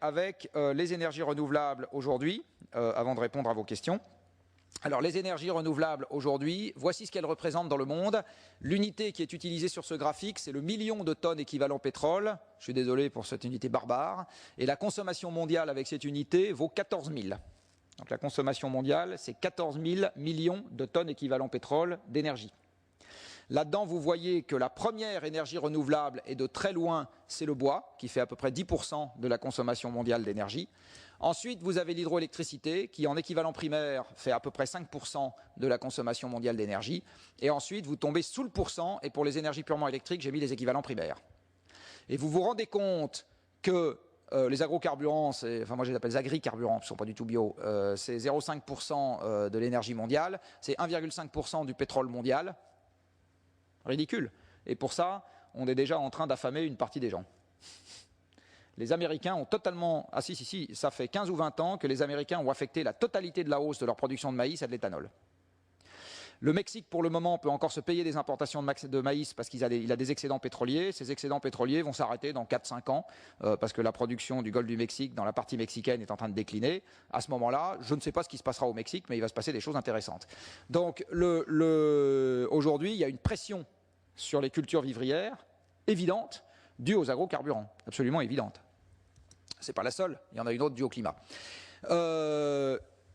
avec les énergies renouvelables aujourd'hui, avant de répondre à vos questions. Alors les énergies renouvelables aujourd'hui, voici ce qu'elles représentent dans le monde. L'unité qui est utilisée sur ce graphique, c'est le million de tonnes équivalent pétrole. Je suis désolé pour cette unité barbare. Et la consommation mondiale avec cette unité vaut 14 000. Donc la consommation mondiale, c'est 14 000 millions de tonnes équivalent pétrole d'énergie. Là-dedans, vous voyez que la première énergie renouvelable, et de très loin, c'est le bois, qui fait à peu près 10% de la consommation mondiale d'énergie. Ensuite, vous avez l'hydroélectricité, qui en équivalent primaire fait à peu près 5% de la consommation mondiale d'énergie. Et ensuite, vous tombez sous le pourcent, et pour les énergies purement électriques, j'ai mis les équivalents primaires. Et vous vous rendez compte que les agrocarburants, enfin moi je les appelle les agricarburants, ils ne sont pas du tout bio, c'est 0,5% de l'énergie mondiale, c'est 1,5% du pétrole mondial. Ridicule. Et pour ça, on est déjà en train d'affamer une partie des gens. Les Américains ont totalement... Ah si, ça fait 15 ou 20 ans que les Américains ont affecté la totalité de la hausse de leur production de maïs à de l'éthanol. Le Mexique, pour le moment, peut encore se payer des importations de maïs parce qu'il a des excédents pétroliers. Ces excédents pétroliers vont s'arrêter dans 4-5 ans parce que la production du golfe du Mexique, dans la partie mexicaine, est en train de décliner. À ce moment-là, je ne sais pas ce qui se passera au Mexique, mais il va se passer des choses intéressantes. Donc, aujourd'hui, il y a une pression sur les cultures vivrières évidente due aux agrocarburants, absolument évidente. Ce n'est pas la seule, il y en a une autre due au climat.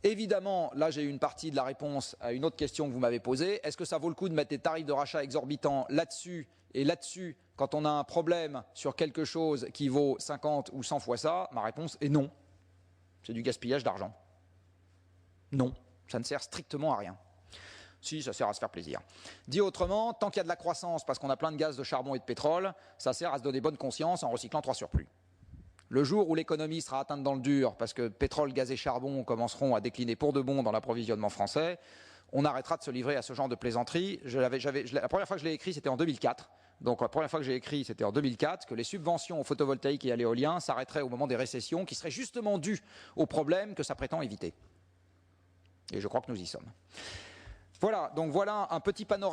Évidemment, là j'ai une partie de la réponse à une autre question que vous m'avez posée. Est-ce que ça vaut le coup de mettre des tarifs de rachat exorbitants là-dessus et là-dessus quand on a un problème sur quelque chose qui vaut 50 ou 100 fois ça? Ma réponse est non. C'est du gaspillage d'argent. Non, ça ne sert strictement à rien. Si, ça sert à se faire plaisir. Dit autrement, tant qu'il y a de la croissance parce qu'on a plein de gaz, de charbon et de pétrole, ça sert à se donner bonne conscience en recyclant 3 surplus. Le jour où l'économie sera atteinte dans le dur, parce que pétrole, gaz et charbon commenceront à décliner pour de bon dans l'approvisionnement français, on arrêtera de se livrer à ce genre de plaisanterie. La première fois que je l'ai écrit, c'était en 2004. Donc la première fois que j'ai écrit, c'était en 2004, que les subventions au photovoltaïque et à l'éolien s'arrêteraient au moment des récessions, qui seraient justement dues aux problèmes que ça prétend éviter. Et je crois que nous y sommes. Voilà, donc voilà un petit panorama.